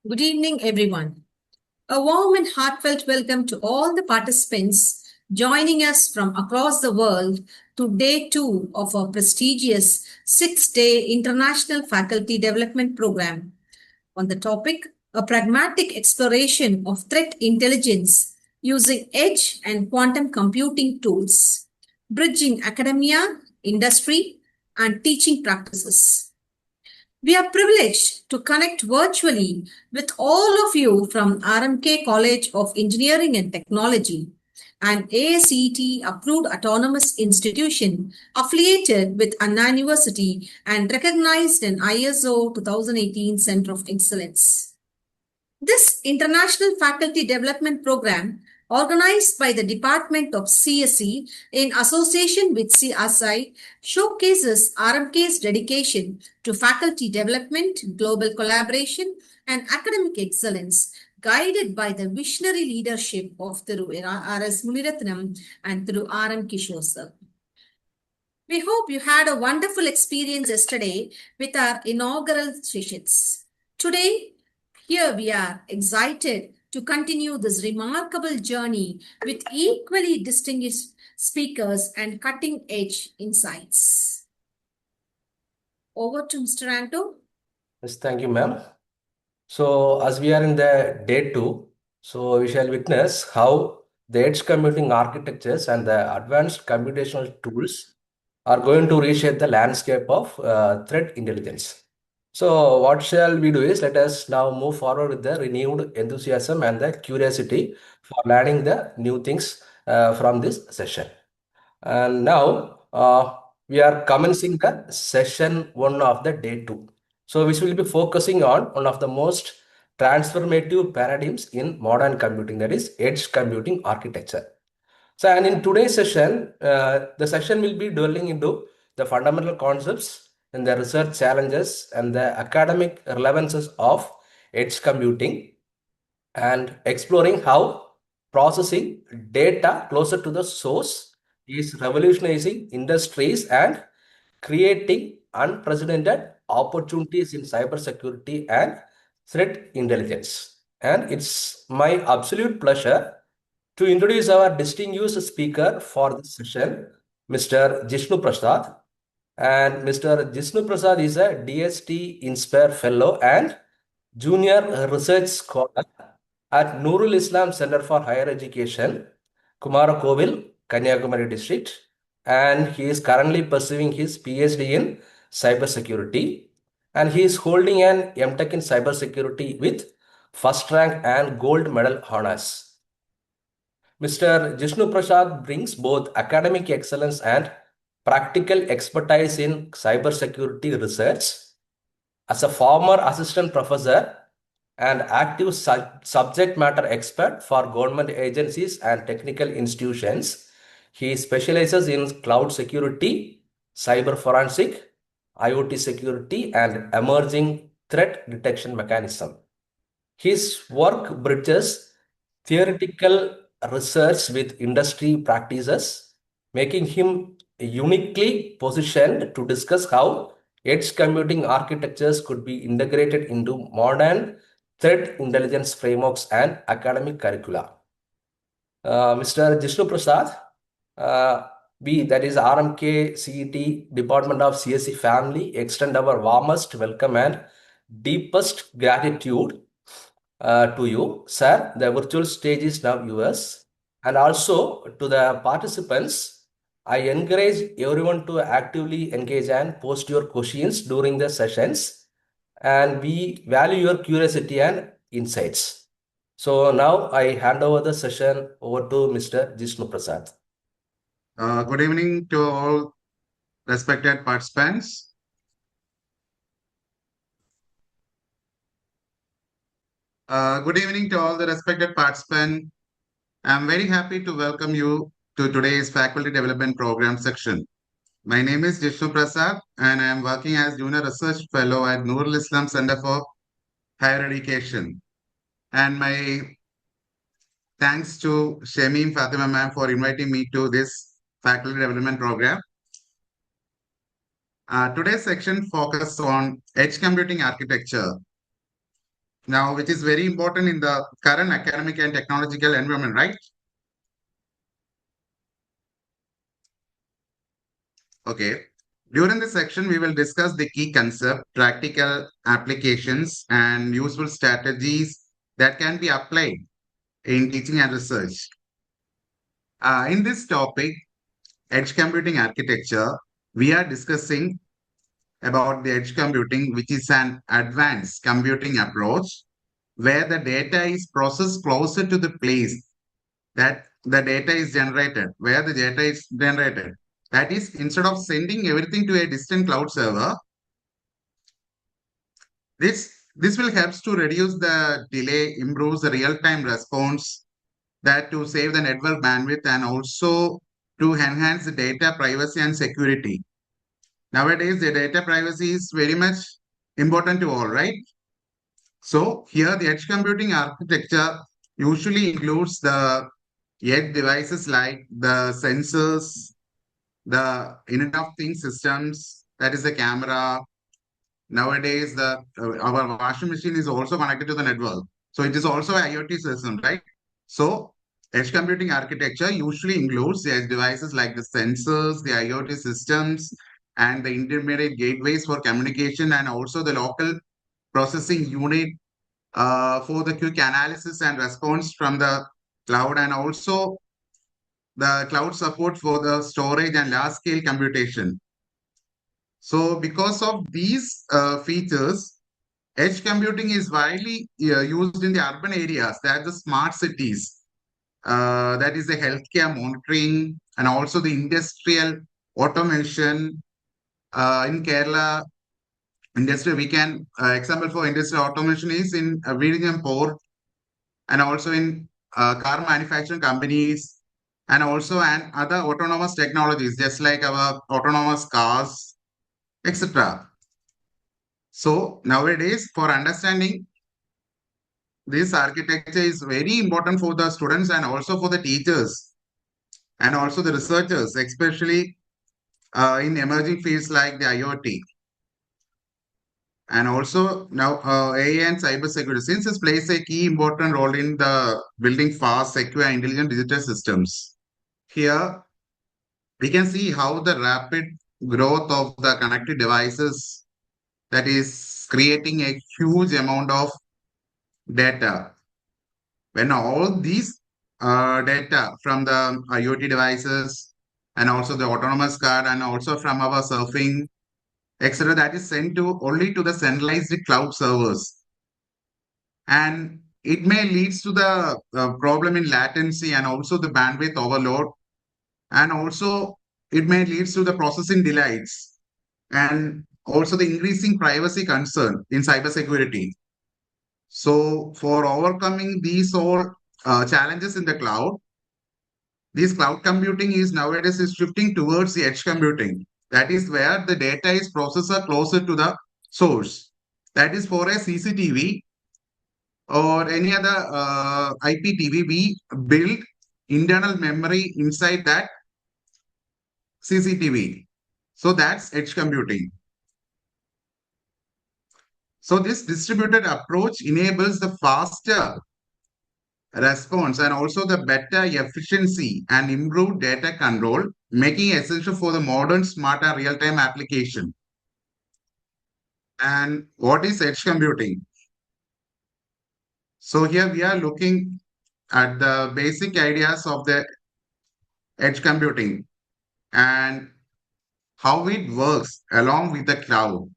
Good evening, everyone. A warm and heartfelt welcome to all the participants joining us from across the world to day two of our prestigious 6-day International Faculty Development Program on the topic A Pragmatic Exploration of Threat Intelligence Using Edge and Quantum Computing Tools, Bridging Academia, Industry, and Teaching Practices. We are privileged to connect virtually with all of you from RMK College of Engineering and Technology, an ACT approved autonomous institution affiliated with Anna University and recognized in ISO 2018 Center of Excellence. This International Faculty Development Program, organized by the Department of CSE in association with CSI, showcases RMK's dedication to faculty development, global collaboration, and academic excellence, guided by the visionary leadership of Thiru R.S. Muniratnam and Thiru R.M. Kishore sir. We hope you had a wonderful experience yesterday with our inaugural sessions. Today, here we are excited to continue this remarkable journey with equally distinguished speakers and cutting-edge insights. Over to Mr. Anto. Yes, thank you, ma'am. So, as we are in the day two, so we shall witness how the edge computing architectures and the advanced computational tools are going to reshape the landscape of threat intelligence. So, what shall we do is let us now move forward with the renewed enthusiasm and the curiosity for learning the new things from this session. And now we are commencing the session one of the day two. So, which will be focusing on one of the most transformative paradigms in modern computing, that is edge computing architecture. So, and in today's session, the session will be dwelling into the fundamental concepts and the research challenges and the academic relevances of edge computing and exploring how processing data closer to the source is revolutionizing industries and creating unprecedented opportunities in cybersecurity and threat intelligence. And it's my absolute pleasure to introduce our distinguished speaker for this session, Mr. Jishnu Prasad. And Mr. Jishnu Prasad is a DST-INSPIRE Fellow and Junior Research Scholar at Noorul Islam Center for Higher Education, Kumaracoil, Kanyakumari District. And he is currently pursuing his PhD in cybersecurity. And he is holding an MTech in cybersecurity with first rank and gold medal honors. Mr. Jishnu Prasad brings both academic excellence and practical expertise in cybersecurity research. As a former assistant professor and active subject matter expert for government agencies and technical institutions, he specializes in cloud security, cyber forensic, IoT security, and emerging threat detection mechanism. His work bridges theoretical research with industry practices, making him uniquely positioned to discuss how edge computing architectures could be integrated into modern threat intelligence frameworks and academic curricula. Mr. Jishnu Prasad, we, that is RMK CET Department of CSE family, extend our warmest welcome and deepest gratitude to you, sir. The virtual stage is now yours. And also to the participants, I encourage everyone to actively engage and post your questions during the sessions. And we value your curiosity and insights. So now I hand over the session over to Mr. Jishnu Prasad. Good evening to all respected participants. Good evening to all the respected participants. I'm very happy to welcome you to today's Faculty Development Program section. My name is Jishnu Prasad and I am working as Junior Research Fellow at Noorul Islam Center for Higher Education. And my thanks to Shamim Fatima ma'am for inviting me to this Faculty Development Program. Today's section focuses on edge computing architecture. now, which is very important in the current academic and technological environment, right? Okay. During this section, we will discuss the key concept, practical applications, and useful strategies that can be applied in teaching and research. In this topic, edge computing architecture, we are discussing about the edge computing, which is an advanced computing approach where the data is processed closer to the place that the data is generated, where the data is generated. That is, instead of sending everything to a distant cloud server, this will help to reduce the delay, improves the real-time response, that to save the network bandwidth and also to enhance the data privacy and security. Nowadays, the data privacy is very much important to all, right? So here the edge computing architecture usually includes the edge devices like the sensors, the Internet of Things systems, that is the camera. Nowadays, the our washing machine is also connected to the network. So it is also an IoT system, right? So edge computing architecture usually includes the edge devices like the sensors, the IoT systems, and the intermediate gateways for communication, and also the local processing unit for the quick analysis and response from the cloud, and also the cloud support for the storage and large scale computation. So because of these features, edge computing is widely used in the urban areas, that the smart cities, that is the healthcare monitoring, and also the industrial automation. In Kerala, industry, we can, example for industrial automation is in Vizhinjam port, and also in car manufacturing companies, and also and other autonomous technologies, just like our autonomous cars, etc. So nowadays, for understanding this architecture is very important for the students and also for the teachers and also the researchers, especially in emerging fields like the IoT. And also now AI and cybersecurity, since this plays a key important role in the building fast, secure, and intelligent digital systems. Here, we can see how the rapid growth of the connected devices that is creating a huge amount of data. When all these data from the IoT devices and also the autonomous car and also from our surfing, etc., that is sent to only to the centralized cloud servers, and it may leads to the problem in latency and also the bandwidth overload, and also it may leads to the processing delays and also the increasing privacy concern in cybersecurity. So for overcoming these all challenges in the cloud, this cloud computing is nowadays is shifting towards the edge computing. That is where the data is processed closer to the source. That is for a CCTV or any other IPTV, we build internal memory inside that CCTV. So that's edge computing. So this distributed approach enables the faster response and also the better efficiency and improved data control, making it essential for the modern, smarter real-time application. And what is edge computing? So here we are looking at the basic ideas of the edge computing and how it works along with the cloud.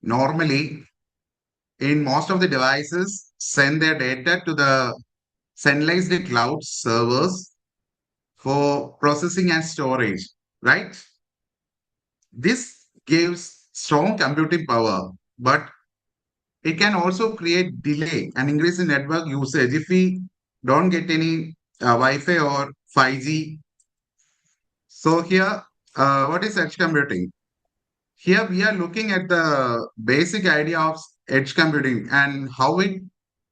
Normally, in most of the devices, send their data to the centralized cloud servers for processing and storage, right? This gives strong computing power, but it can also create delay and increase in network usage if we don't get any Wi-Fi or 5G. So here, what is edge computing? Here we are looking at the basic idea of edge computing and how it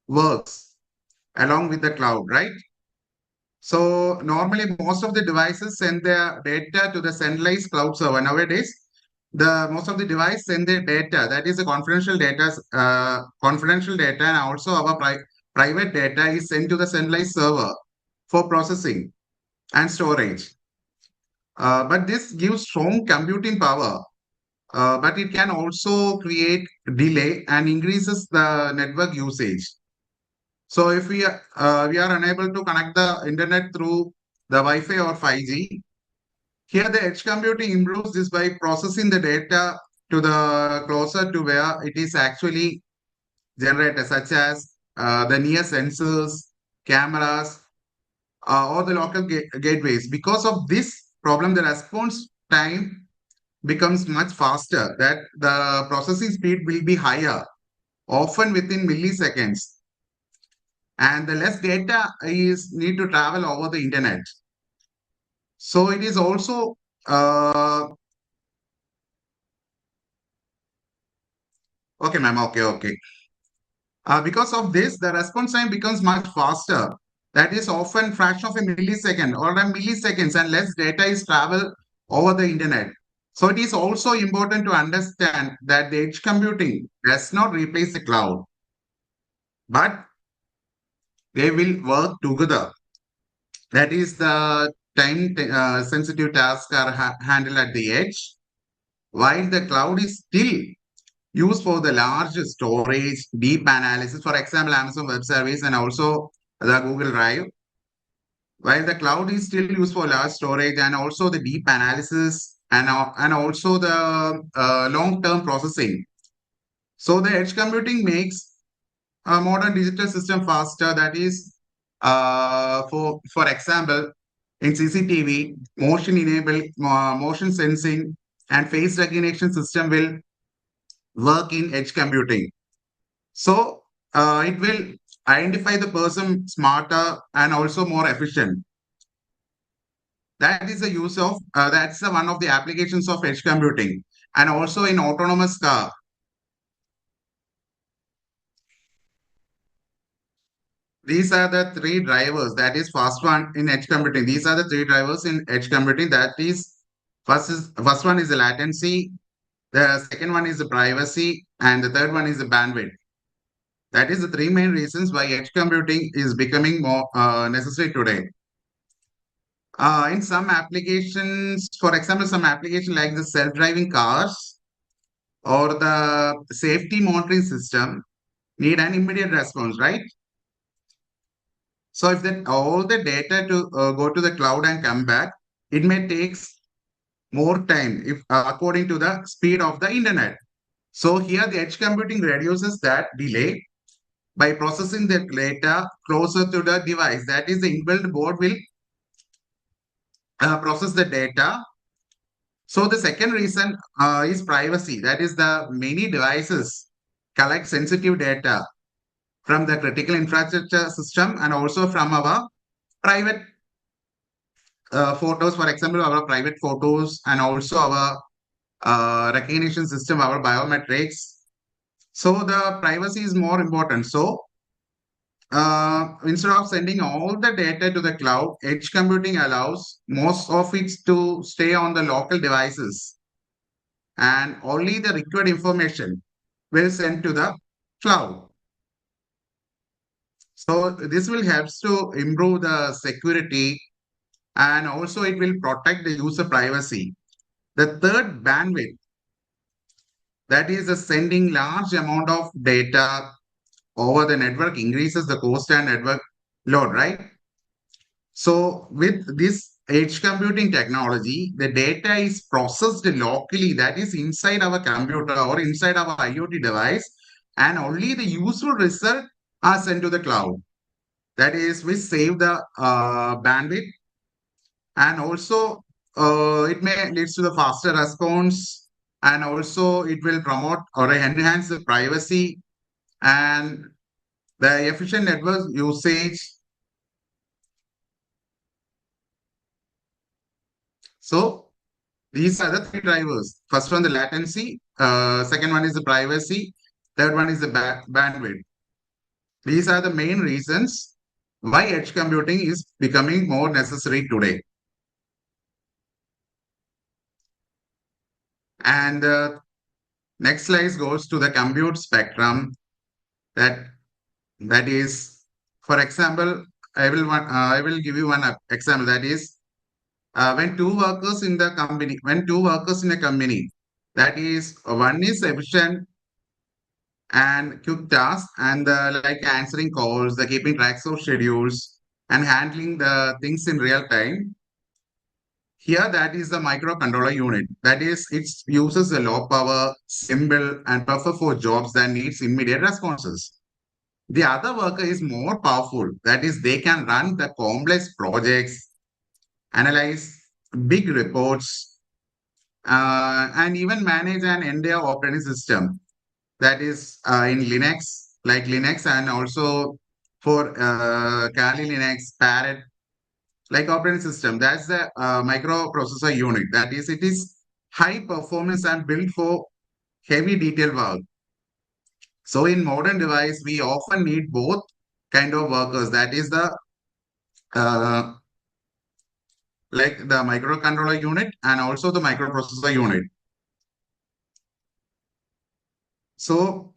works along with the cloud, right? So normally most of the devices send their data to the centralized cloud server. Nowadays, the most of the device send the data, that is the confidential data, and also our private data is sent to the centralized server for processing and storage. But this gives strong computing power, but it can also create delay and increases the network usage. So if we are unable to connect the internet through the Wi-Fi or 5G, here the edge computing improves this by processing the data to the closer to where it is actually generated, such as the near sensors, cameras, or the local gateways. Because of this problem, the response time becomes much faster, that the processing speed will be higher, often within milliseconds, and the less data is need to travel over the internet. So it is also okay, ma'am. Okay. Because of this, the response time becomes much faster. That is often fraction of a millisecond or a milliseconds, and less data is travel over the internet. So it is also important to understand that the edge computing does not replace the cloud, but they will work together. That is the time sensitive tasks are handled at the edge, while the cloud is still used for the large storage, deep analysis, for example, Amazon Web Service and also the Google Drive. While the cloud is still used for large storage and also the deep analysis and also the long-term processing. So the edge computing makes a modern digital system faster. That is, for example, in CCTV, motion-enabled motion sensing and face recognition system will work in edge computing. So it will identify the person smarter and also more efficient. That is the use of, that's the one of the applications of edge computing. And also in autonomous car. These are the three drivers. That is first one in edge computing. These are the three drivers in edge computing. That is first one is the latency. The second one is the privacy. And the third one is the bandwidth. That is the three main reasons why edge computing is becoming more necessary today. In some applications, for example, some application like the self-driving cars or the safety monitoring system need an immediate response, right? So if that all the data to go to the cloud and come back, it may takes more time if according to the speed of the internet. So here the edge computing reduces that delay by processing the data closer to the device. That is, the inbuilt board will process the data. So the second reason is privacy. That is, the many devices collect sensitive data from the critical infrastructure system and also from our private photos, for example, our private photos and also our recognition system, our biometrics. So the privacy is more important. So instead of sending all the data to the cloud, edge computing allows most of it to stay on the local devices, and only the required information will send to the cloud. So this will help to improve the security, and also it will protect the user privacy. The third, bandwidth, that is the sending large amount of data over the network increases the cost and network load, right? So with this edge computing technology, the data is processed locally, that is inside our computer or inside our IoT device, and only the useful result are sent to the cloud. That is, we save the bandwidth, and also it may leads to the faster response, and also it will promote or enhance the privacy and the efficient network usage. So these are the three drivers. First one, the latency. Second one is the privacy. Third one is the bandwidth. These are the main reasons why edge computing is becoming more necessary today. And the next slide goes to the compute spectrum. That is, for example, I will give you one example. That is, when two workers in the company, when two workers in a company, that is, one is efficient and quick tasks and like answering calls, the keeping tracks of schedules, and handling the things in real time. Here, that is the microcontroller unit. That is, it uses a low power, simple, and perfect for jobs that needs immediate responses. The other worker is more powerful. That is, they can run the complex projects, analyze big reports, and even manage an entire operating system. That is in Linux, like Linux, and also for Kali Linux, Parrot, like operating system. That's the microprocessor unit. That is, it is high performance and built for heavy detail work. So in modern device, we often need both kind of workers. That is the uh, like the microcontroller unit and also the microprocessor unit. So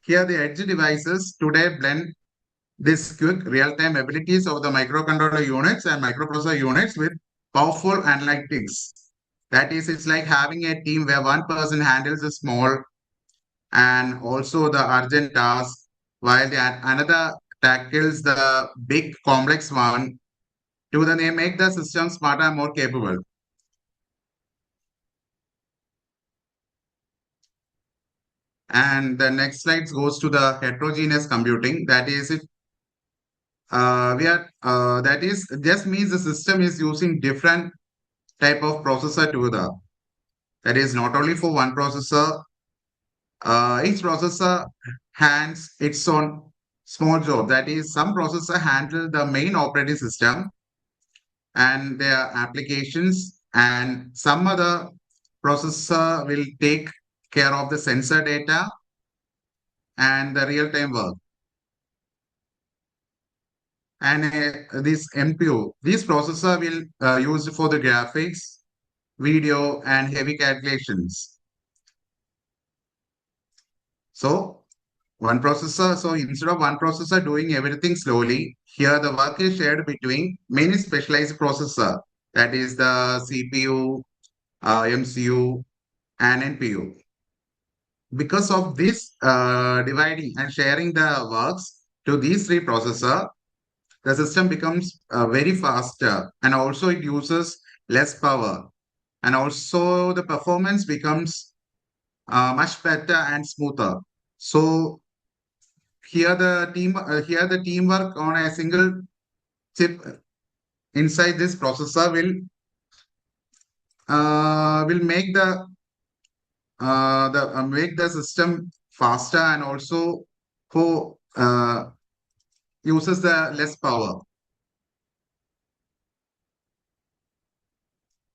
here the edge devices today blend this quick real-time abilities of the microcontroller units and microprocessor units with powerful analytics. That is, it's like having a team where one person handles the small and also the urgent task, while another tackles the big complex one. To then they make the system smarter and more capable. And the next slide goes to the heterogeneous computing. That is it. We are that is just means the system is using different type of processor to the. That is not only for one processor. Each processor has its own small job. That is, some processor handle the main operating system and their applications, and some other processor will take care of the sensor data and the real-time work. And this MPU, this processor will used for the graphics, video, and heavy calculations. So instead of one processor doing everything slowly, here the work is shared between many specialized processor. That is the CPU, MCU, and NPU. Because of this dividing and sharing the works to these three processors, the system becomes very faster, and also it uses less power, and also the performance becomes much better and smoother. So here the teamwork on a single chip inside this processor will make the system faster, and also who uses the less power.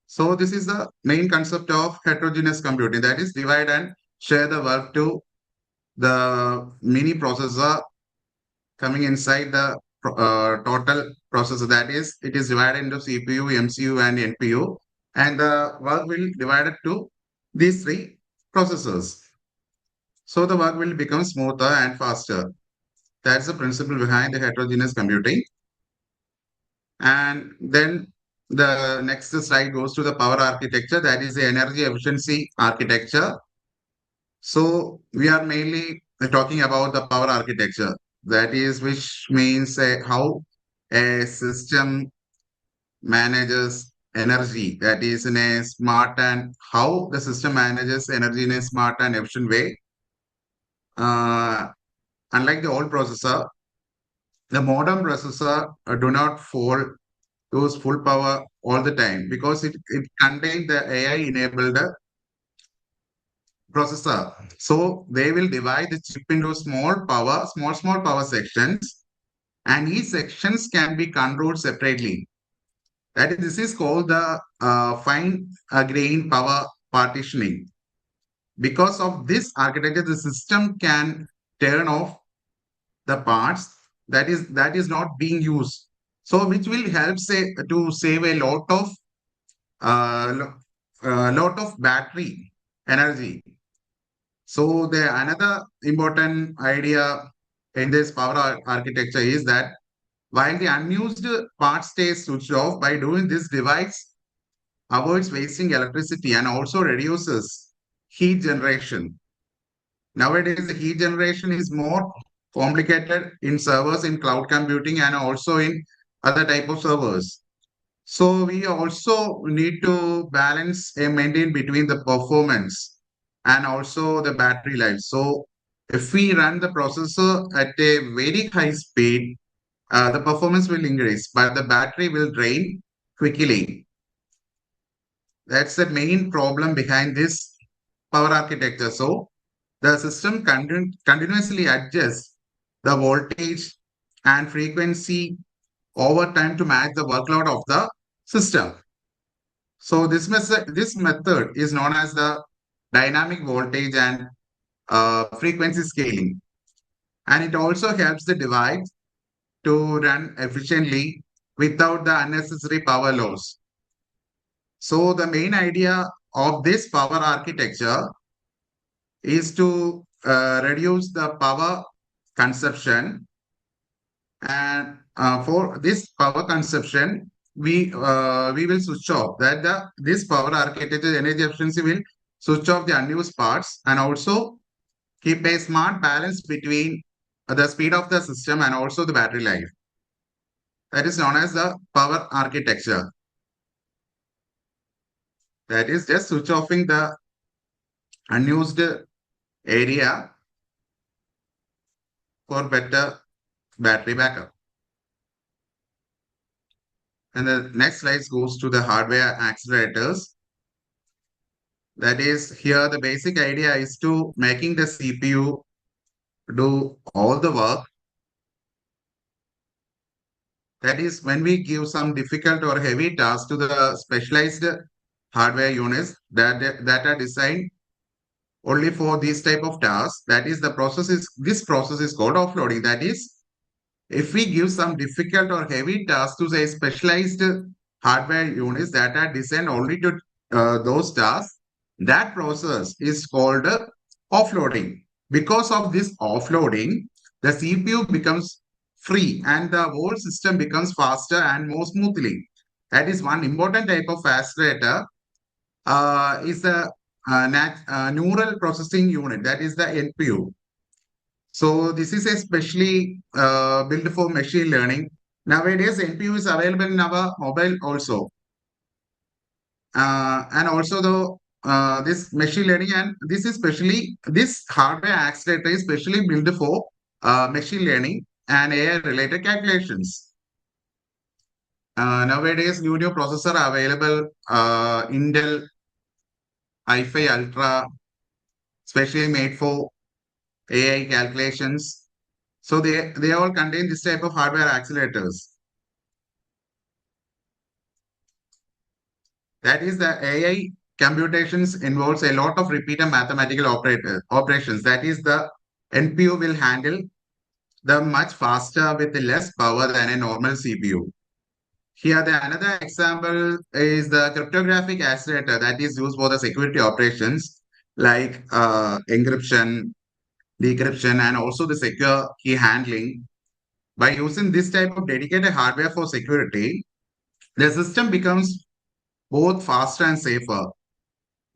So this is the main concept of heterogeneous computing, that is divide and share the work to the mini processor coming inside the total processor. That is, it is divided into CPU, MCU, and NPU, and the work will divide it to these three processors. So the work will become smoother and faster. That's the principle behind the heterogeneous computing. And then the next slide goes to the power architecture, that is the energy efficiency architecture. So we are mainly talking about the power architecture, that is, which means how a system manages energy, that is in a smart, and how the system manages energy in a smart and efficient way. Unlike the old processor, the modern processor do not use full power all the time, because it contains the AI enabled processor. So they will divide the chip into small power sections, and each sections can be controlled separately. This is called the fine grain power partitioning. Because of this architecture, the system can turn off the parts that is not being used. So which will help to save a lot of uh, a lot of battery energy. So the another important idea in this architecture is that while the unused part stays switched off, by doing this device avoids wasting electricity and also reduces heat generation. Nowadays, the heat generation is more complicated in servers in cloud computing and also in other type of servers. So we also need to balance and maintain between the performance and also the battery life. So if we run the processor at a very high speed, the performance will increase, but the battery will drain quickly. That's the main problem behind this power architecture. So the system continuously adjusts the voltage and frequency over time to match the workload of the system. So this method is known as the dynamic voltage and frequency scaling, and it also helps the device to run efficiently without the unnecessary power loss. So the main idea of this power architecture is to reduce the power consumption, and for this power consumption we will switch off that the this power architecture energy efficiency will switch off the unused parts and also keep a smart balance between the speed of the system and also the battery life. That is known as the power architecture. That is just switch offing the unused area for better battery backup. And the next slide goes to the hardware accelerators. That is here the basic idea is to making the CPU do all the work. That is when we give some difficult or heavy tasks to the specialized hardware units that are designed only for this type of tasks. That is this process is called offloading. That is, if we give some difficult or heavy tasks to say specialized hardware units that are designed only to those tasks, that process is called offloading. Because of this offloading, the CPU becomes free and the whole system becomes faster and more smoothly. That is one important type of accelerator is the neural processing unit, that is the NPU. So this is especially built for machine learning. Nowadays, NPU is available in our mobile also. And also this machine learning, and this hardware accelerator is specially built for machine learning and AI related calculations. Nowadays, new processor are available, Intel i5 Ultra, specially made for AI calculations. So they all contain this type of hardware accelerators. That is, the AI computations involves a lot of repeated mathematical operations. That is, the NPU will handle them much faster with less power than a normal CPU. Here, the another example is the cryptographic accelerator that is used for the security operations like encryption, decryption, and also the secure key handling. By using this type of dedicated hardware for security, the system becomes both faster and safer.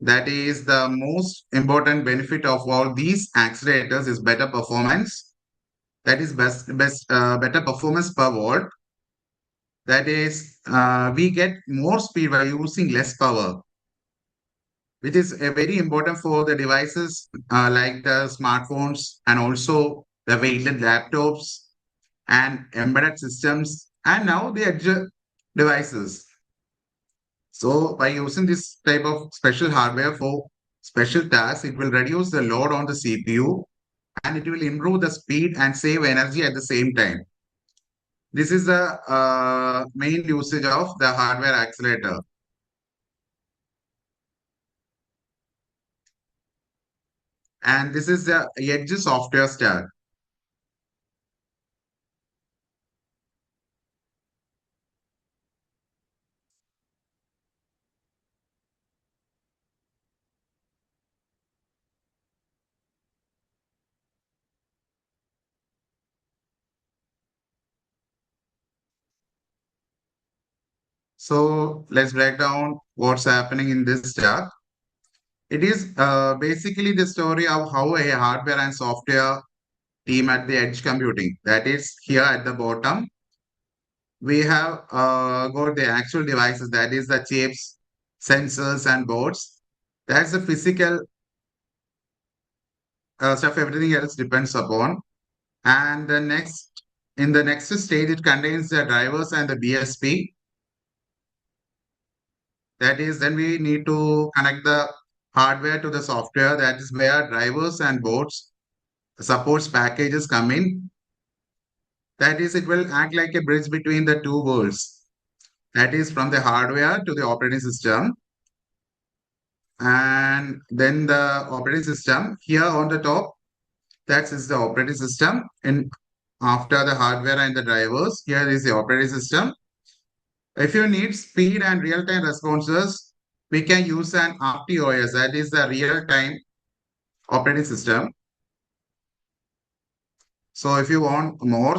That is the most important benefit of all these accelerators is better performance. That is better performance per watt. That is, we get more speed by using less power, which is very important for the devices like the smartphones and also the weighted laptops and embedded systems and now the edge devices. So by using this type of special hardware for special tasks, it will reduce the load on the CPU and it will improve the speed and save energy at the same time. This is the main usage of the hardware accelerator. And this is the edge software stack. So let's break down what's happening in this chart. It is basically the story of how a hardware and software team at the edge computing. That is here at the bottom. We have got the actual devices, that is the chips, sensors, and boards. That's the physical stuff, everything else depends upon. And in the next stage, it contains the drivers and the BSP. That is, then we need to connect the hardware to the software. That is where drivers and boards supports packages come in. That is, it will act like a bridge between the two worlds. That is from the hardware to the operating system. And then the operating system here on the top, that is the operating system. And after the hardware and the drivers, here is the operating system. If you need speed and real-time responses, we can use an RTOS, that is the real-time operating system. So if you want more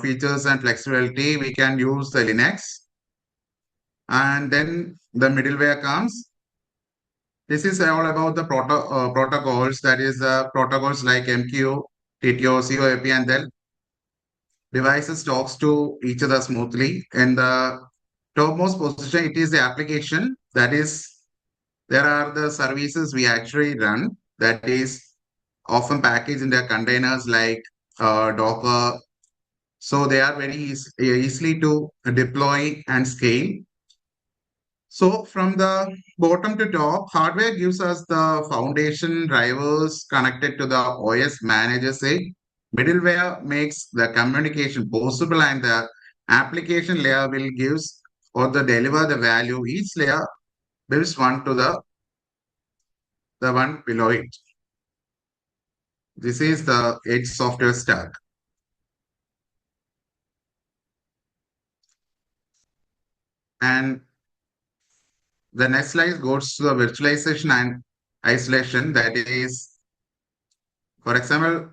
features and flexibility, we can use the Linux. And then the middleware comes. This is all about the protocols, that is protocols like MQ, TTO, COAP, and then devices talks to each other smoothly. In the topmost position, it is the application. That is, there are the services we actually run. That is often packaged in their containers like Docker. So they are very easily to deploy and scale. So from the bottom to top, hardware gives us the foundation drivers connected to the OS manager say. Middleware makes the communication possible and the application layer will gives or the deliver the value. Each layer builds one to the one below it. This is the edge software stack. And the next slide goes to the virtualization and isolation. That is, for example,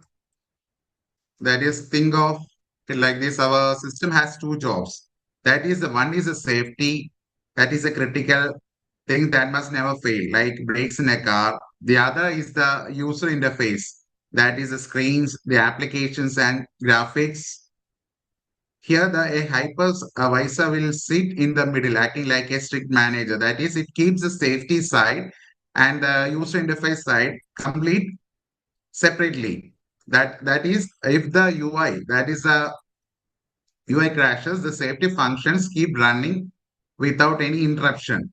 that is, think of it like this. Our system has two jobs. That is, the one is a safety. That is a critical thing that must never fail, like brakes in a car. The other is the user interface. That is the screens, the applications, and graphics. Here, a hypervisor will sit in the middle, acting like a strict manager. That is, it keeps the safety side and the user interface side complete separately. That is, if the UI, that is the UI crashes, the safety functions keep running without any interruption.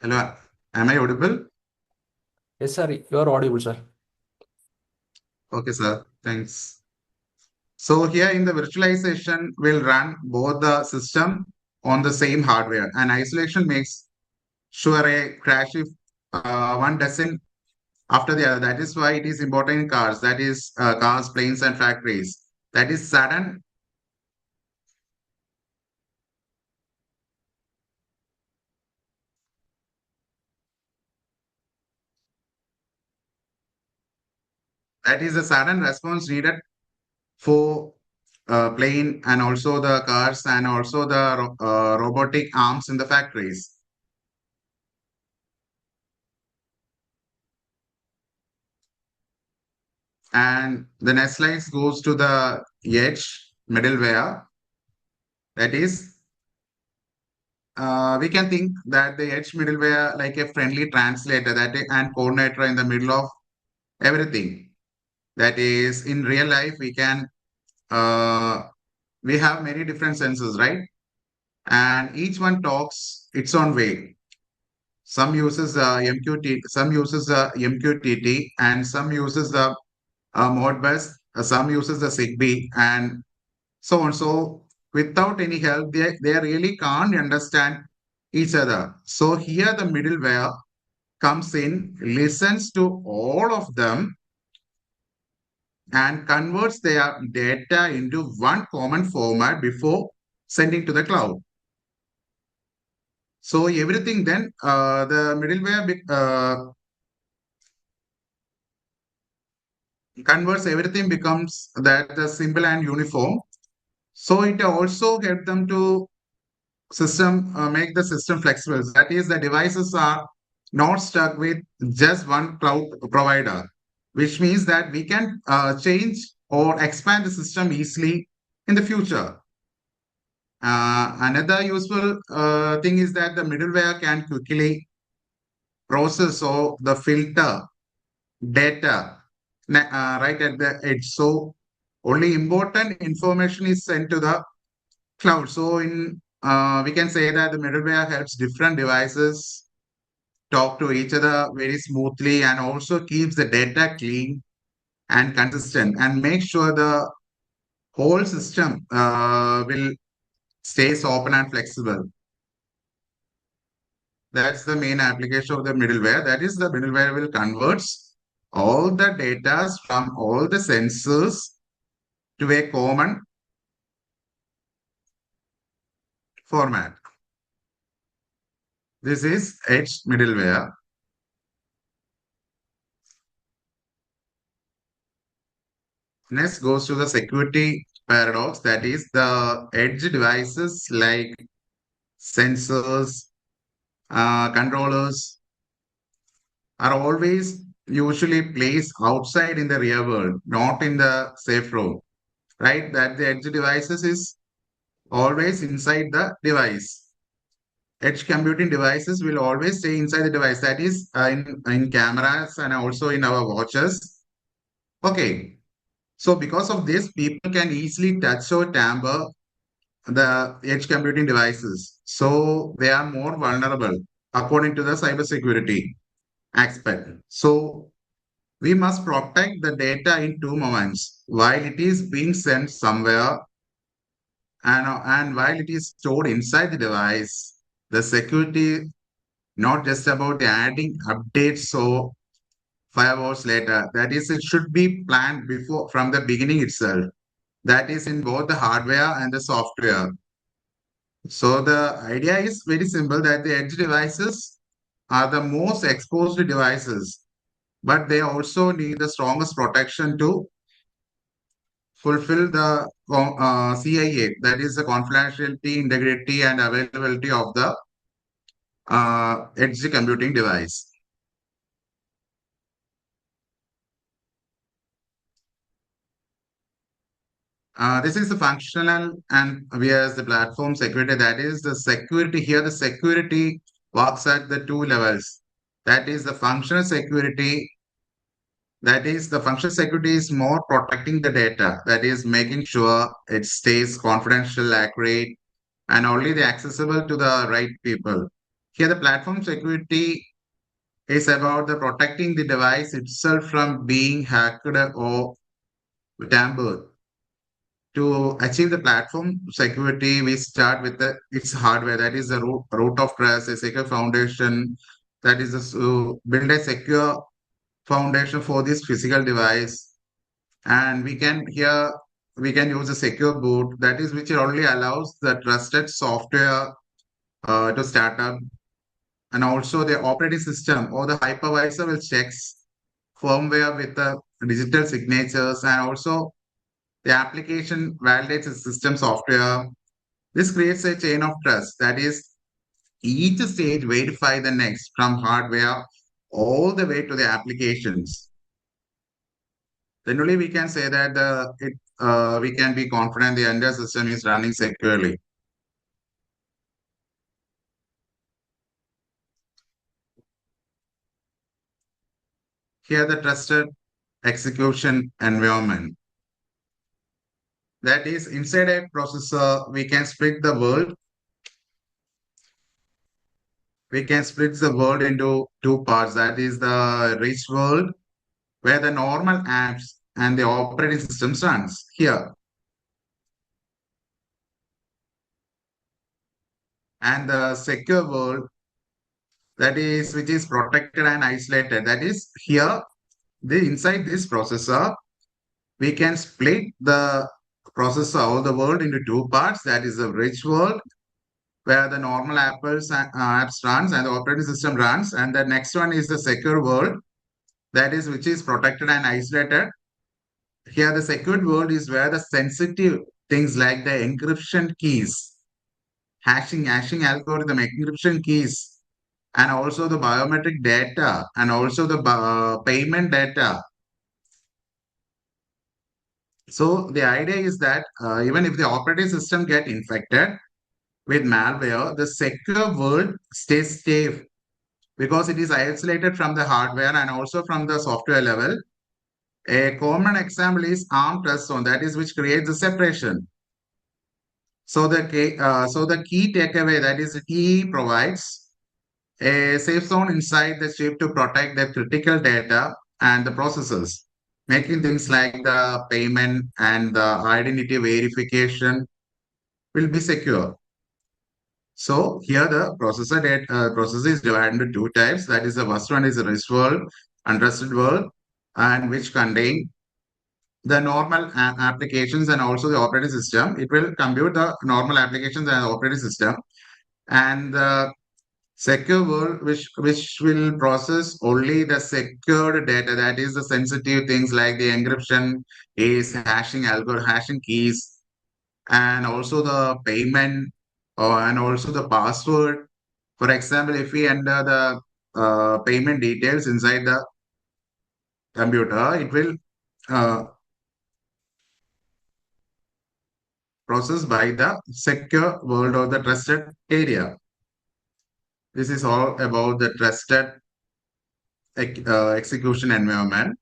Hello, am I audible? Yes, sir. You are audible, sir. Okay, sir. Thanks. So here in the virtualization, we'll run both the system on the same hardware, and isolation makes sure a crash if one doesn't after the other. That is why it is important in cars. That is cars, planes, and factories. That is sudden. That is a sudden response needed for plane and also the cars and also the robotic arms in the factories. And the next slide goes to the edge middleware. That is, we can think that the edge middleware like a friendly translator and coordinator in the middle of everything. That is, in real life, we have many different sensors, right? And each one talks its own way. Some uses MQTT, some uses MQTT, and some uses the Modbus, some uses the Zigbee, and so on. So without any help, they really can't understand each other. So here the middleware comes in, listens to all of them, and converts their data into one common format before sending to the cloud. So everything then the middleware converts everything becomes that the simple and uniform. So it also helps them to make the system flexible. That is, the devices are not stuck with just one cloud provider, which means that we can change or expand the system easily in the future. Another useful thing is that the middleware can quickly process or the filter data right at the edge. So only important information is sent to the cloud. So in we can say that the middleware helps different devices talk to each other very smoothly and also keeps the data clean and consistent and make sure the whole system will stays open and flexible. That's the main application of the middleware. That is, the middleware will converts all the data from all the sensors to a common format. This is edge middleware. Next goes to the security paradox. That is, the edge devices like sensors, controllers are always usually placed outside in the real world, not in the safe room, right? That the edge devices is always inside the device. Edge computing devices will always stay inside the device. That is in cameras and also in our watches. Okay. So because of this, people can easily touch or tamper the edge computing devices. So they are more vulnerable according to the cybersecurity aspect. So we must protect the data in two moments while it is being sent somewhere and while it is stored inside the device. The security not just about adding updates so 5 hours later. That is, it should be planned before from the beginning itself. That is in both the hardware and the software. So the idea is very simple that the edge devices are the most exposed devices, but they also need the strongest protection to fulfill the CIA, that is the confidentiality, integrity, and availability of the edge computing device. This is the functional and whereas the platform security, that is the security here, the security works at the two levels. That is the functional security. That is the functional security is more protecting the data. That is making sure it stays confidential, accurate, and only the accessible to the right people. Here, the platform security is about the protecting the device itself from being hacked or tampered. To achieve the platform security, we start with its hardware. That is the root of trust, a secure foundation. That is build a secure foundation for this physical device. And we can use a secure boot. That is which only allows the trusted software to start up. And also the operating system or the hypervisor will checks firmware with the digital signatures, and also the application validates the system software. This creates a chain of trust. That is, each stage verify the next from hardware all the way to the applications. Then only we can say that we can be confident the entire system is running securely. Here, the trusted execution environment. That is, inside a processor, we can split the world. We can split the world into two parts. That is the rich world, where the normal apps and the operating systems runs here. And the secure world, that is which is protected and isolated. That is here, the inside this processor, we can split the processor or the world into two parts. That is the rich world, where the normal apps runs and the operating system runs, and the next one is the secure world, that is which is protected and isolated. Here, the secured world is where the sensitive things like the encryption keys, hashing algorithm, encryption keys, and also the biometric data, and also the payment data. So the idea is that even if the operating system get infected with malware, the secure world stays safe because it is isolated from the hardware and also from the software level. A common example is ARM trust zone, that is which creates the separation. So the key takeaway, that is the key provides a safe zone inside the chip to protect the critical data and the processes, making things like the payment and the identity verification will be secure. So here the processor is divided into two types. That is the first one is a rest world, untrusted world, and which contain the normal applications and also the operating system. It will compute the normal applications and operating system, and the secure world, which will process only the secured data, that is the sensitive things like the encryption is hashing algorithm, hashing keys, and also the payment and also the password. For example, if we enter the payment details inside the computer, it will uh, process by the secure world or the trusted area. This is all about the trusted execution environment.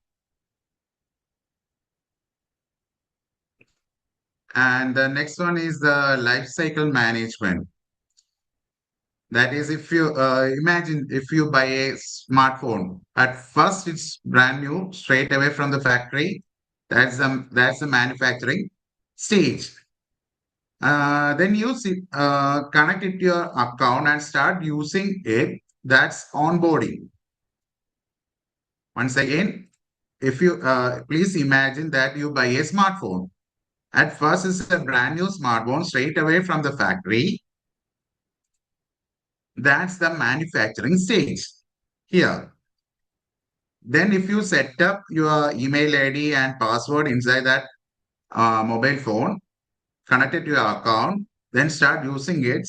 And the next one is the life cycle management. That is, if you imagine if you buy a smartphone, at first it's brand new, straight away from the factory. That's the manufacturing stage. Then connect it to your account and start using it. That's onboarding. Once again, if you please imagine that you buy a smartphone. At first, it's a brand new smartphone straight away from the factory. That's the manufacturing stage here. Then, if you set up your email ID and password inside that mobile phone, connect it to your account, then start using it,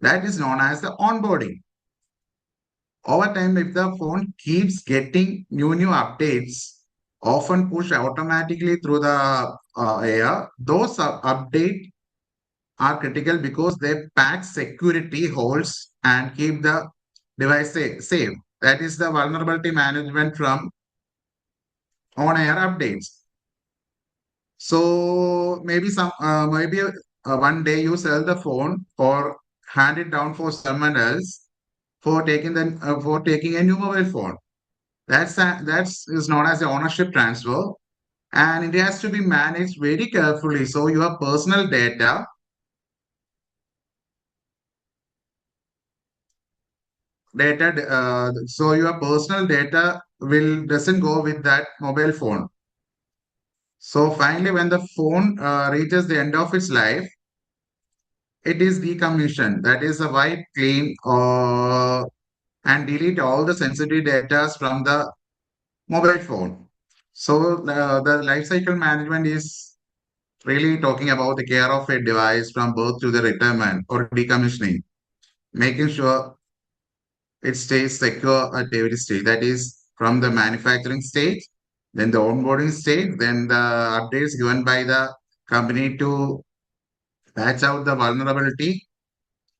that is known as the onboarding. Over time, if the phone keeps getting new updates, often pushed automatically through the air, those updates are critical because they patch security holes and keep the device safe. That is the vulnerability management from on-air updates. So maybe one day you sell the phone or hand it down for someone else for taking a new mobile phone. That's is known as the ownership transfer, and it has to be managed very carefully. So your personal data so your personal data will doesn't go with that mobile phone. So finally, when the phone reaches the end of its life, it is decommissioned. That is a wipe clean and delete all the sensitive data from the mobile phone. So the life cycle management is really talking about the care of a device from birth to the retirement or decommissioning, making sure it stays secure at every stage. That is from the manufacturing stage, then the onboarding stage, then the updates given by the company to patch out the vulnerability,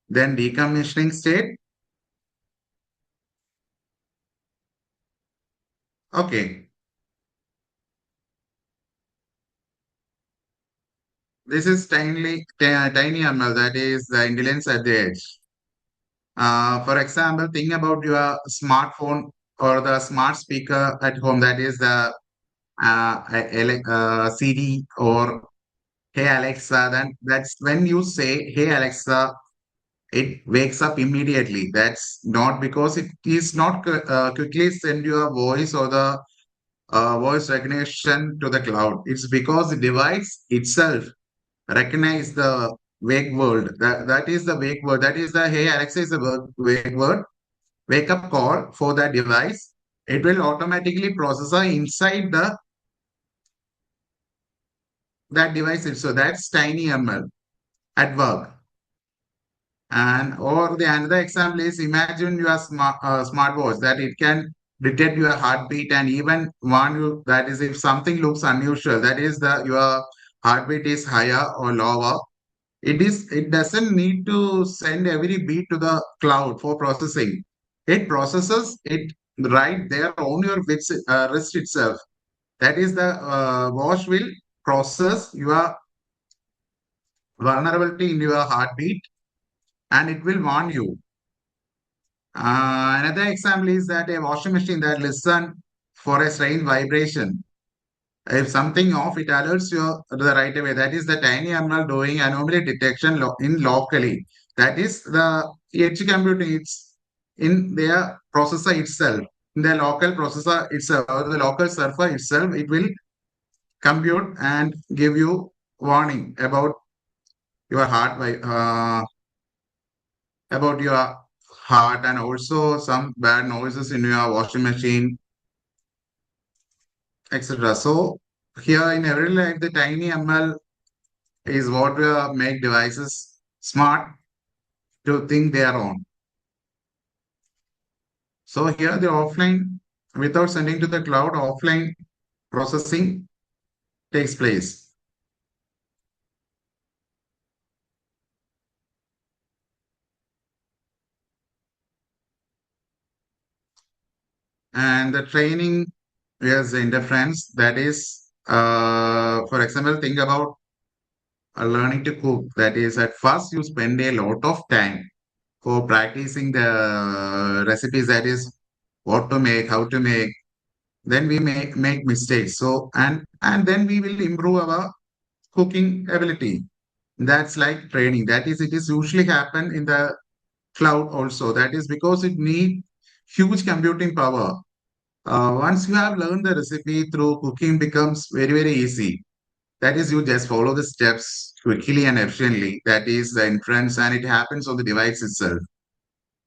then decommissioning state. Okay, this is tiny ML, that is the intelligence at the edge. For example, think about your smartphone or the smart speaker at home, that is the Siri or Hey Alexa. Then that's when you say Hey Alexa, it wakes up immediately. That's not because it is not quickly send your voice or the voice recognition to the cloud. It's because the device itself recognize the wake word. That is the wake word. That is the Hey Alexa is the wake word. Wake up call for the device. It will automatically process inside the that device itself. That's tiny ML at work. And or the another example is imagine your smartwatch that it can detect your heartbeat and even warn you that is if something looks unusual, that is the your heartbeat is higher or lower. It doesn't need to send every beat to the cloud for processing. It processes it right there on your wrist itself. That is the watch will process your vulnerability in your heartbeat and it will warn you. Another example is that a washing machine that listen for a strange vibration. If something off, it alerts you the right away. That is the tiny ML doing anomaly detection in locally. That is the edge computing. It's in their processor itself, in the local processor itself, or the local server itself. It will compute and give you warning your heart, about your heart, and also some bad noises in your washing machine, etc. So here in every life, the tiny ML is what will make devices smart to think their own. So here the offline, without sending to the cloud, offline processing takes place. And the training is the interference. That is, for example, think about learning to cook. That is, at first you spend a lot of time for practicing the recipes. That is, what to make, how to make. Then we make mistakes. So and then we will improve our cooking ability. That's like training. That is, it is usually happen in the cloud also. That is because it need huge computing power. Once you have learned the recipe through cooking becomes very easy. That is, you just follow the steps quickly and efficiently. That is the inference, and it happens on the device itself.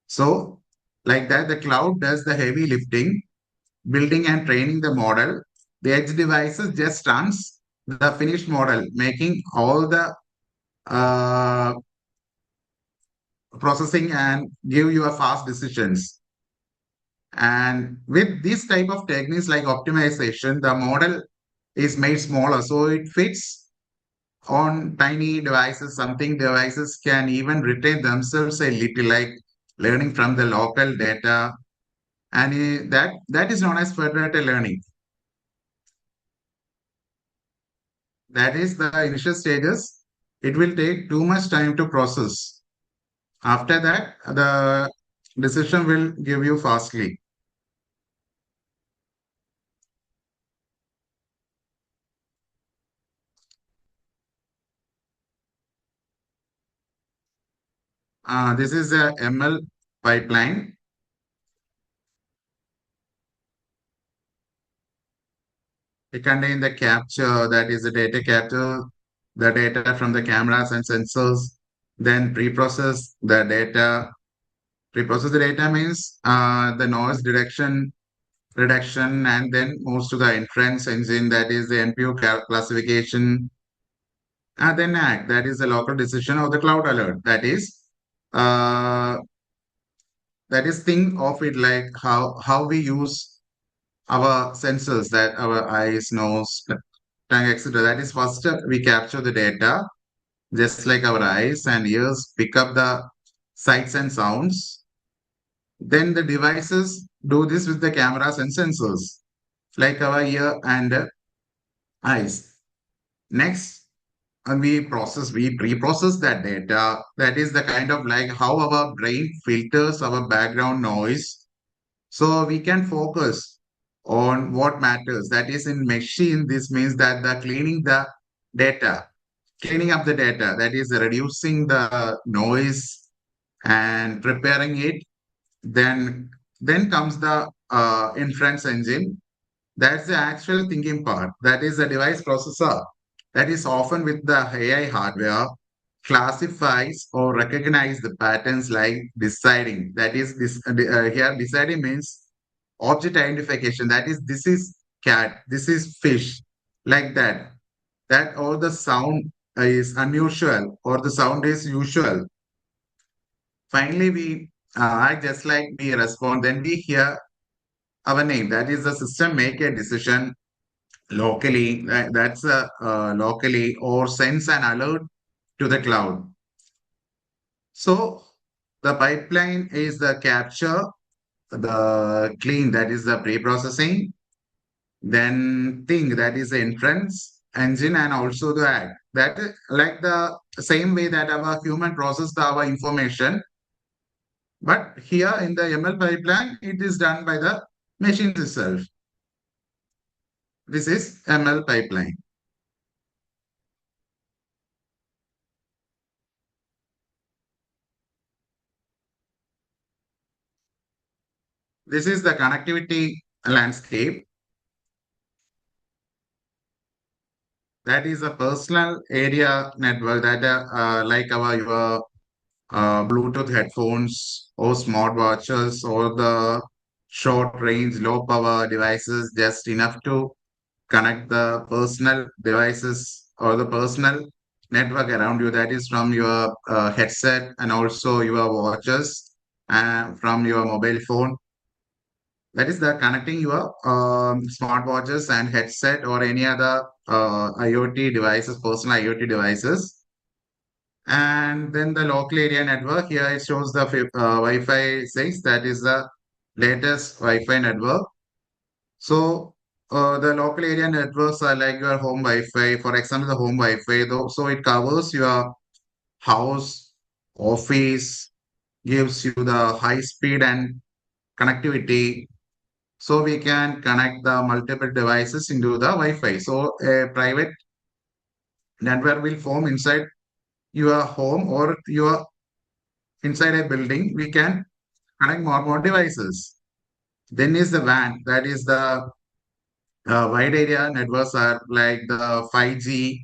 So, like that, the cloud does the heavy lifting, building and training the model. The edge devices just runs the finished model, making all the uh, processing and give you a fast decisions. And with this type of techniques like optimization, the model is made smaller, so it fits on tiny devices. Something devices can even retain themselves a little, like learning from the local data, and that is known as federated learning. That is the initial stages. It will take too much time to process. After that, the decision will give you fastly. This is a ML pipeline. It contains the capture, that is the data capture, the data from the cameras and sensors, then pre-process the data. Pre-process the data means the noise reduction, and then moves to the inference engine, that is the NPU classification, and then act, that is the local decision of the cloud alert. Uh, that is think of it like how we use our sensors, that our eyes, nose, tongue, etc. That is first we capture the data, just like our eyes and ears pick up the sights and sounds. Then the devices do this with the cameras and sensors, like our ear and eyes. Next, we pre-process that data. That is the kind of like how our brain filters our background noise, so we can focus on what matters. That is in machine. This means that the data, cleaning up the data. That is reducing the noise and preparing it. Then then comes the inference engine. That's the actual thinking part. That is the device processor. That is often with the AI hardware classifies or recognize the patterns like deciding. That is this here deciding means object identification. That is this is cat, this is fish, like that. that or the sound is unusual or the sound is usual. Finally, we act just like we respond. Then we hear our name. That is the system make a decision locally. That's locally or sends an alert to the cloud. So the pipeline is the capture, the clean, that is the pre-processing, then think, that is the inference engine, and also the act. That is like the same way that our human process our information, but here in the ML pipeline, it is done by the machines itself. This is ML pipeline. This is the connectivity landscape. That is a personal area network that like our your Bluetooth headphones or smartwatches or the short range, low power devices, just enough to connect the personal devices or the personal network around you. That is from your headset and also your watches and from your mobile phone. That is the connecting your smartwatches and headset or any other IoT devices, personal IoT devices. And then the local area network, here it shows the Wi-Fi 6, that is the latest Wi-Fi network. So the local area networks are like your home Wi-Fi, for example, the home Wi-Fi, though, so it covers your house, office, gives you the high speed and connectivity. So we can connect the multiple devices into the Wi-Fi. So a private network will form inside your home or your inside a building. We can connect more devices. Then is the WAN, that is the wide area networks are like the 5G,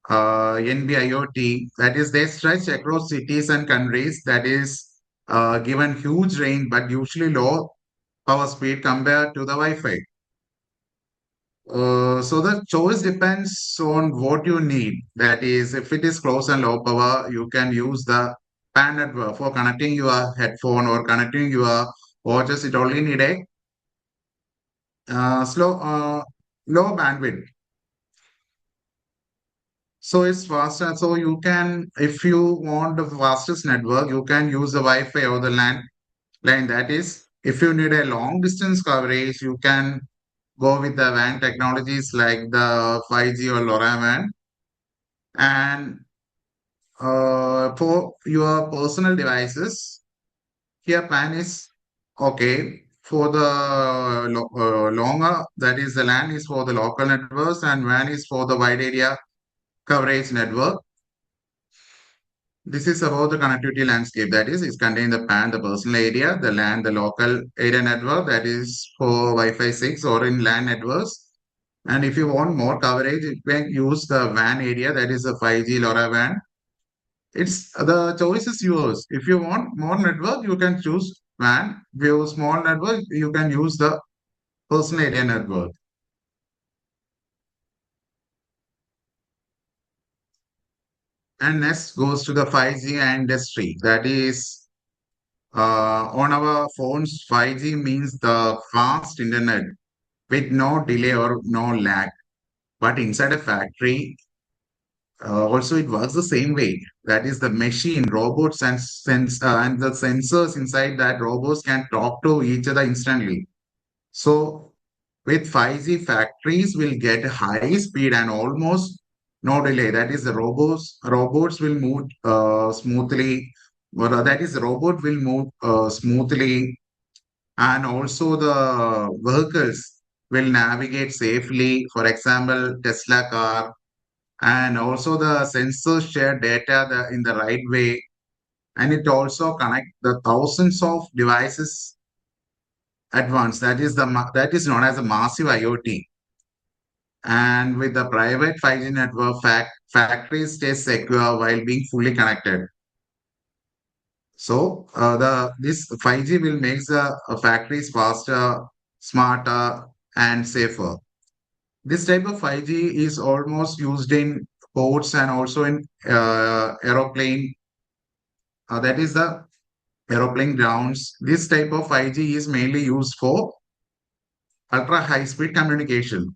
NB-IoT, that is they stretch across cities and countries, that is given huge range but usually low power speed compared to the Wi-Fi. So the choice depends on what you need. That is, if it is close and low power, you can use the PAN network for connecting your headphone or connecting your watches. It only need a low bandwidth. So it's faster. So you can, if you want the fastest network, you can use the Wi-Fi or the LAN line. That is, if you need a long distance coverage, you can go with the WAN technologies like the 5G or LoRaWAN. And for your personal devices, here PAN is okay. For the longer, that is the LAN is for the local networks and WAN is for the wide area coverage network. This is about the connectivity landscape. That is, it's contain the PAN, the personal area, the LAN, the local area network. That is for Wi-Fi 6 or in LAN networks. And if you want more coverage, you can use the WAN area. That is the 5G LoRaWAN. It's the choice is yours. If you want more network, you can choose WAN. If you have small network, you can use the personal area network. And next goes to the 5G industry. That is on our phones, 5G means the fast internet with no delay or no lag. But inside a factory, also it works the same way. That is the machine, robots, and the sensors inside that robots can talk to each other instantly. So with 5G, factories will get high speed and almost no delay. That is the robots will move smoothly. That is, the robot will move smoothly, and also the vehicles will navigate safely. For example, Tesla car, and also the sensors share data in the right way, and it also connect the thousands of devices at once. That is known as a massive IoT. And with the private 5G network, factories stay secure while being fully connected. So the this 5G will make the factories faster, smarter, and safer. This type of 5G is almost used in ports and also in aeroplane. That is the aeroplane grounds. This type of 5G is mainly used for ultra high speed communication.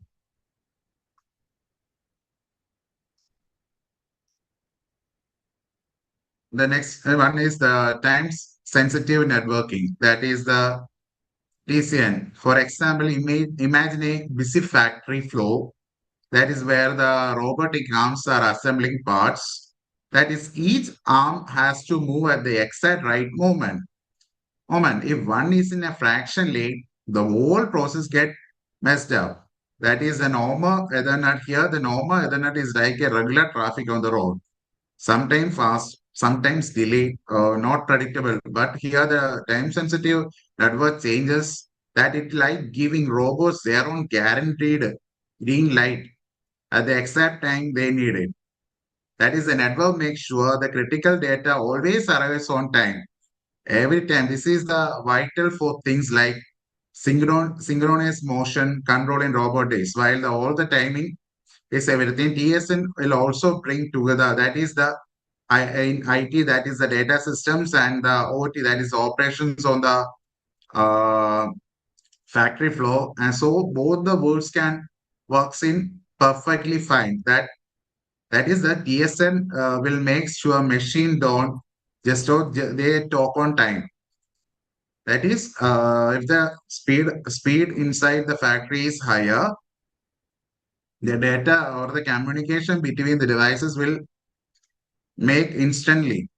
The next one is the times sensitive networking. That is the TCN. For example, imagine a busy factory floor. That is where the robotic arms are assembling parts. That is, each arm has to move at the exact right moment. If one is in a fraction late, the whole process get messed up. That is the normal Ethernet here. The normal Ethernet is like a regular traffic on the road. Sometimes fast, sometimes delayed, not predictable. But here the time sensitive network changes that it like giving robots their own guaranteed green light at the exact time they need it. That is, the network makes sure the critical data always arrives on time. Every time. This is the vital for things like synchronous motion control in robotics. While all the timing is everything, TSN will also bring together. That is the in IT, that is the data systems, and the OT, that is operations on the uh, factory floor. And so both the worlds can works in perfectly fine. That is the TSN will make sure machine don't they talk on time. That is, if the speed inside the factory is higher, the data or the communication between the devices will make instantly.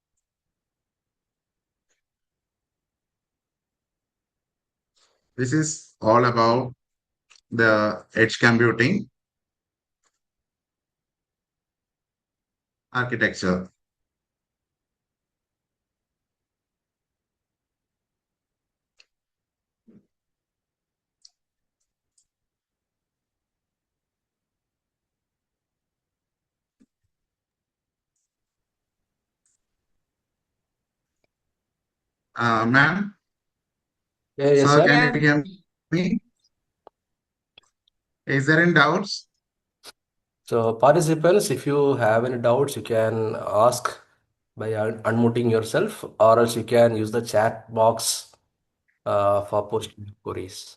This is all about the edge computing architecture. Ma'am, Yeah, yes, sir, sir. can you Yeah. hear me? Is there any doubts? So, participants, if you have any doubts, you can ask by unmuting yourself, or else you can use the chat box for posting queries.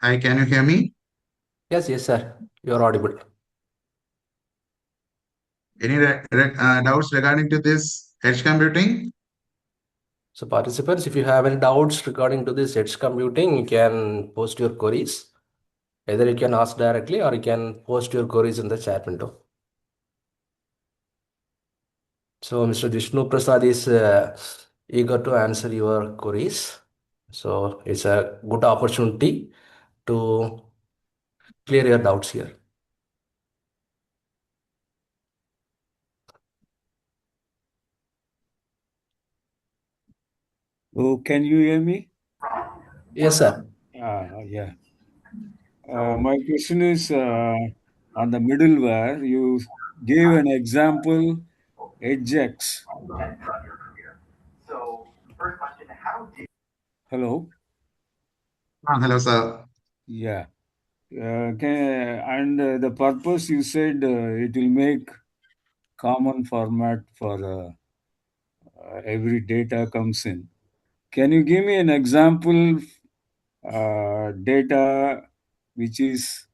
Hi, can you hear me? Yes, yes, sir. You're audible. Any doubts regarding to this edge computing? So, participants, if you have any doubts regarding to this edge computing, you can post your queries. Either you can ask directly or you can post your queries in the chat window. So, Mr. Jishnu Prasad is eager to answer your queries. So, it's a good opportunity to clear your doubts here. Oh, can you hear me? Yes, sir. Yeah. My question is on the middleware. You gave an example, Edgex. Hello. Hello, sir. Yeah. And the purpose you said it will make common format for every data comes in. Can you give me an example data which is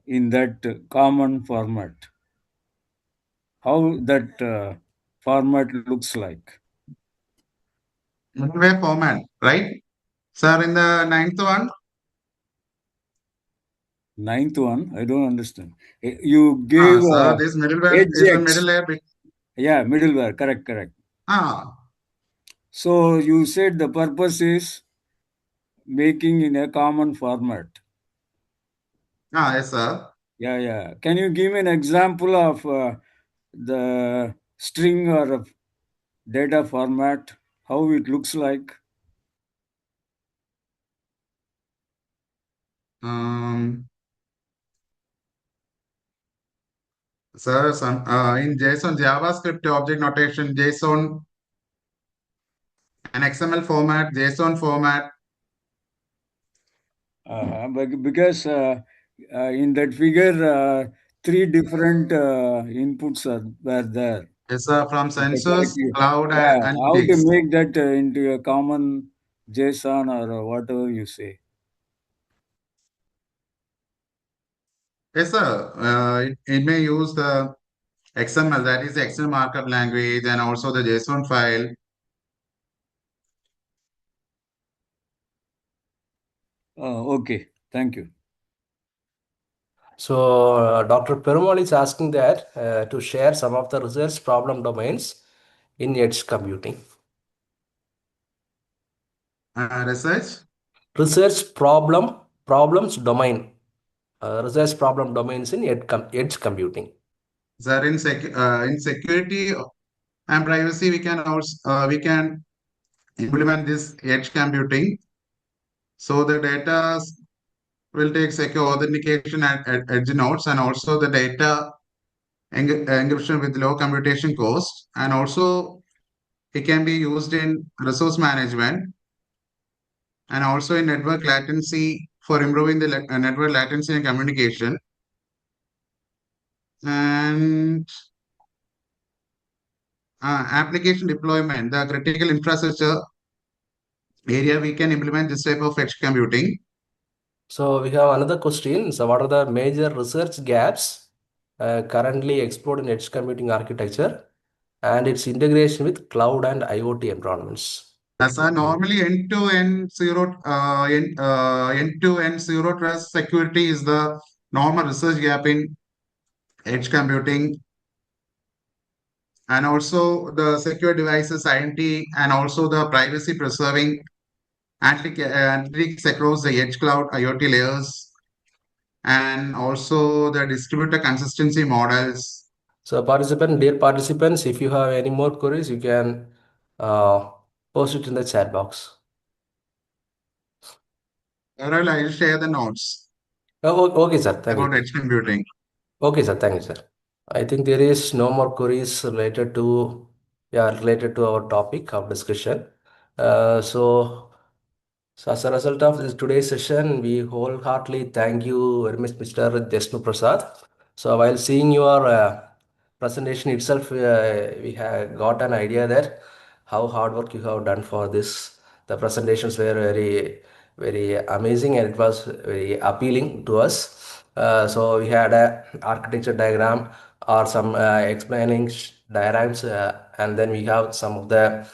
in that common format? How that format looks like? Middleware format, right? Sir, in the ninth one, Ninth one, I don't understand. You gave sir, this middleware is the Edgex. middle layer. Yeah, middleware. Correct, correct. Ah, So you said the purpose is making in a common format. yes, sir. Yeah, yeah. Can you give me an example of the string or a data format? How it looks like? Um, Sir, in JSON, JavaScript object notation, JSON an XML format, JSON format. Because in that figure, three different inputs were there. Yes, from sensors, Correctly. cloud, Yeah, and how to gigs. make that into a common JSON or whatever you say. Yes, sir. It may use the XML, that is the XML markup language, and also the JSON file. Okay, thank you. So, Dr. Perumal is asking that to share some of the research problem domains in edge computing. Research. Research problems domain. Research problem domains in edge computing. Sir, in security and privacy, we can implement this edge computing. So the data will take secure authentication at edge nodes, and also the data encryption with low computation cost, and also it can be used in resource management and also in network latency for improving the network latency and communication. And application deployment, the critical infrastructure area, we can implement this type of edge computing. So we have another question. So what are the major research gaps currently explored in edge computing architecture and its integration with cloud and IoT environments? As a normally end-to-end zero trust security is the normal research gap in edge computing, and also the secure devices identity, and also the privacy preserving analytics across the edge cloud IoT layers, and also the distributor consistency models. So dear participants, if you have any more queries, you can uh, post it in the chat box. Well, I'll share the notes Okay, sir. Thank about you. edge computing. Okay, sir. Thank you, sir. I think there is no more queries related to our topic of discussion. So as a result of today's session, we wholeheartedly thank you very much, Mr. Jishnu Prasad. So while seeing your presentation itself, we have got an idea that how hard work you have done for this. The presentations were very amazing, and it was very appealing to us. So we had a architecture diagram or some explaining diagrams, and then we have some of the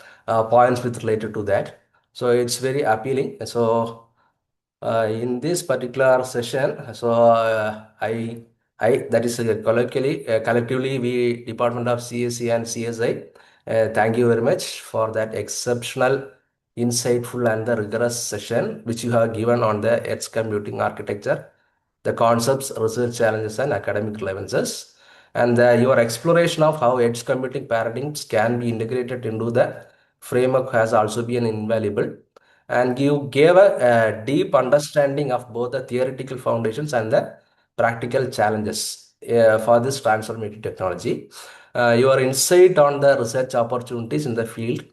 points with related to that. So it's very appealing. So in this particular session, so I that is collectively we Department of CSE and CSI, thank you very much for that exceptional, insightful and the rigorous session which you have given on the edge computing architecture, the concepts, research challenges and academic relevances, and your exploration of how edge computing paradigms can be integrated into the framework has also been invaluable, and you gave a deep understanding of both the theoretical foundations and the practical challenges for this transformative technology. Your insight on the research opportunities in the field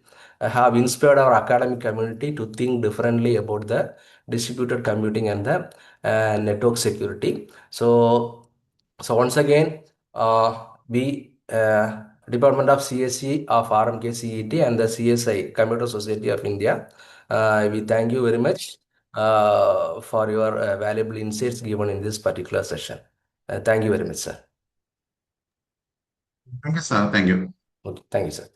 have inspired our academic community to think differently about the distributed computing and the network security. So once again, we Department of CSE of RMK and the CSI Computer Society of India, we thank you very much for your valuable insights given in this particular session. Thank you very much, sir. Thank you, sir. Thank you. Okay, thank you, sir.